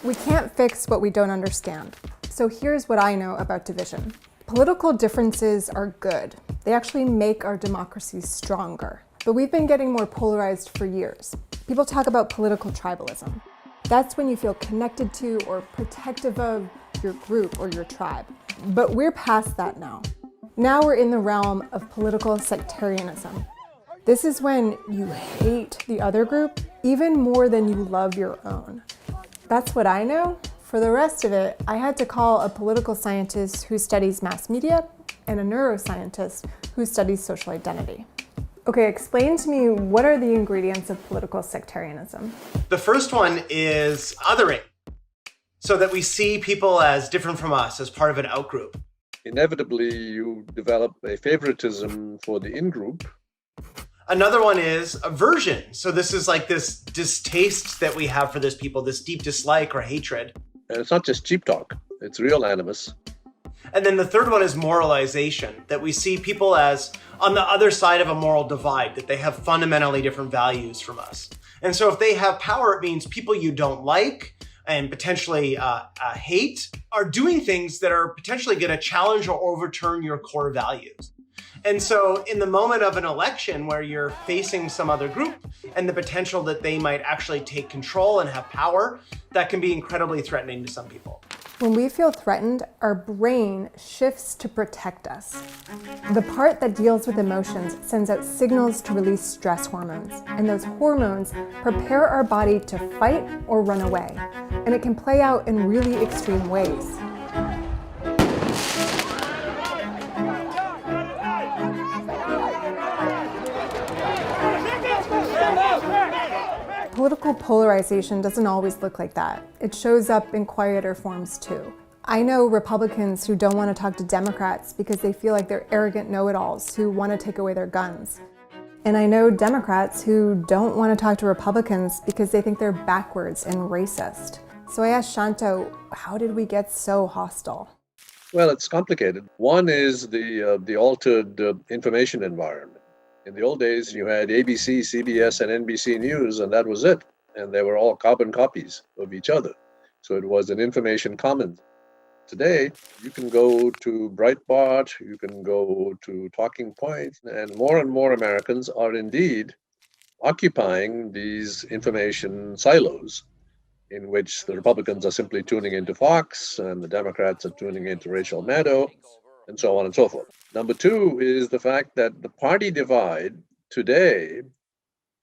We can't fix what we don't understand. So here's what I know about division. Political differences are good. They actually make our democracies stronger. But we've been getting more polarized for years. People talk about political tribalism. That's when you feel connected to or protective of your group or your tribe. But we're past that now. Now we're in the realm of political sectarianism. This is when you hate the other group even more than you love your own. That's what I know. For the rest of it, I had to call a political scientist who studies mass media and a neuroscientist who studies social identity. Okay, explain to me, what are the ingredients of political sectarianism? The first one is othering, so that we see people as different from us, as part of an outgroup. Inevitably, you develop a favoritism for the in-group. Another one is aversion. So this is like this distaste that we have for this people, this deep dislike or hatred. And it's not just cheap talk, it's real animus. And then the third one is moralization, that we see people as on the other side of a moral divide, that they have fundamentally different values from us. And so if they have power, it means people you don't like and potentially hate are doing things that are potentially going to challenge or overturn your core values. And so in the moment of an election where you're facing some other group and the potential that they might actually take control and have power, that can be incredibly threatening to some people. When we feel threatened, our brain shifts to protect us. The part that deals with emotions sends out signals to release stress hormones, and those hormones prepare our body to fight or run away. And it can play out in really extreme ways. Political polarization doesn't always look like that. It shows up in quieter forms too. I know Republicans who don't want to talk to Democrats because they feel like they're arrogant know-it-alls who want to take away their guns. And I know Democrats who don't want to talk to Republicans because they think they're backwards and racist. So I asked Shanto, how did we get so hostile? Well, it's complicated. One is the altered information environment. In the old days, you had ABC, CBS, and NBC News, and that was it. And they were all carbon copies of each other. So it was an information commons. Today, you can go to Breitbart, you can go to Talking Point, and more Americans are indeed occupying these information silos in which the Republicans are simply tuning into Fox and the Democrats are tuning into Rachel Maddow, and so on and so forth. Number two is the fact that the party divide today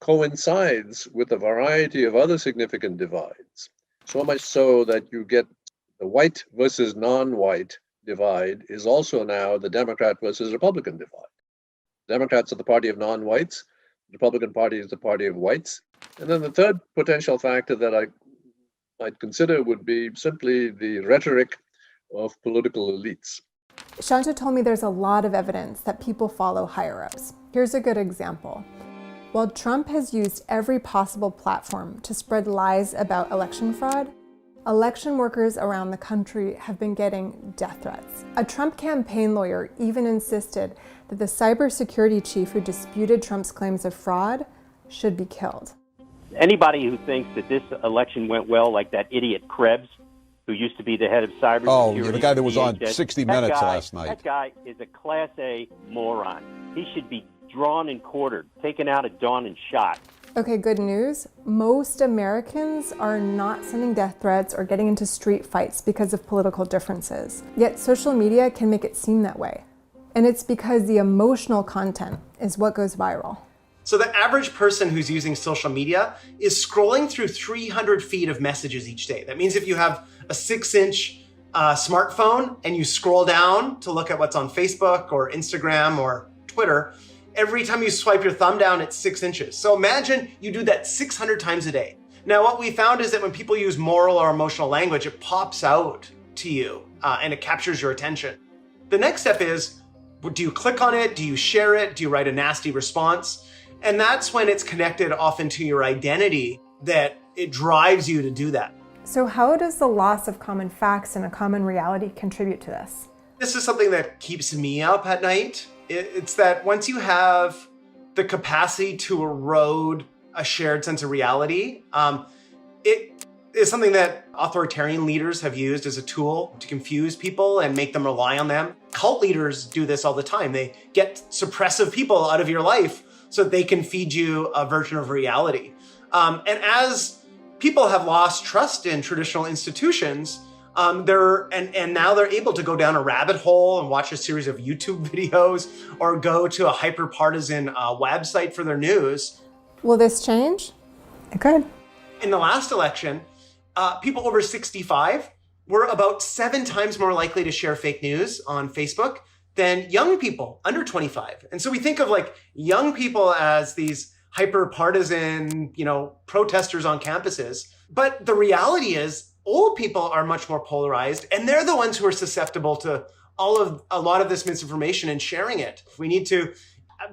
coincides with a variety of other significant divides, so much so that you get the white versus non-white divide is also now the Democrat versus Republican divide. Democrats are the party of non-whites, the Republican Party is the party of whites. And then the third potential factor that I might consider would be simply the rhetoric of political elites. Shanto told me there's a lot of evidence that people follow higher-ups. Here's a good example. While Trump has used every possible platform to spread lies about election fraud, election workers around the country have been getting death threats. A Trump campaign lawyer even insisted that the cybersecurity chief who disputed Trump's claims of fraud should be killed. Anybody who thinks that this election went well, like that idiot Krebs, who used to be the head of cybersecurity. Oh, yeah, the guy that was on 60 Minutes last night. That guy is a Class A moron. He should be drawn and quartered, taken out at dawn and shot. Okay, good news. Most Americans are not sending death threats or getting into street fights because of political differences. Yet social media can make it seem that way. And it's because the emotional content is what goes viral. So the average person who's using social media is scrolling through 300 feet of messages each day. That means if you have a 6-inch smartphone and you scroll down to look at what's on Facebook or Instagram or Twitter, every time you swipe your thumb down, it's 6 inches. So imagine you do that 600 times a day. Now, what we found is that when people use moral or emotional language, it pops out to you and it captures your attention. The next step is, do you click on it? Do you share it? Do you write a nasty response? And that's when it's connected often to your identity that it drives you to do that. So how does the loss of common facts and a common reality contribute to this? This is something that keeps me up at night. It's that once you have the capacity to erode a shared sense of reality, it is something that authoritarian leaders have used as a tool to confuse people and make them rely on them. Cult leaders do this all the time. They get suppressive people out of your life so that they can feed you a version of reality. And as people have lost trust in traditional institutions, now they're able to go down a rabbit hole and watch a series of YouTube videos or go to a hyper-partisan website for their news. Will this change? It could. In the last election, people over 65 were about 7 times more likely to share fake news on Facebook than young people under 25. And so we think of like young people as these hyper-partisan, protesters on campuses. But the reality is old people are much more polarized, and they're the ones who are susceptible to a lot of this misinformation and sharing it. We need to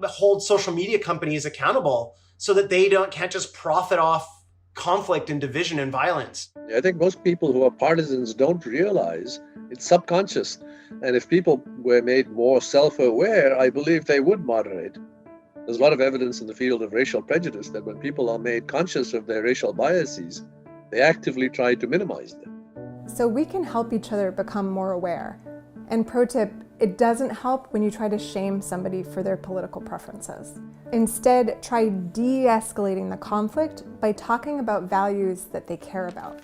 hold social media companies accountable so that they can't just profit off conflict and division and violence. I think most people who are partisans don't realize it's subconscious. And if people were made more self-aware, I believe they would moderate. There's a lot of evidence in the field of racial prejudice that when people are made conscious of their racial biases, they actively try to minimize them. So we can help each other become more aware. And pro tip, it doesn't help when you try to shame somebody for their political preferences. Instead, try de-escalating the conflict by talking about values that they care about.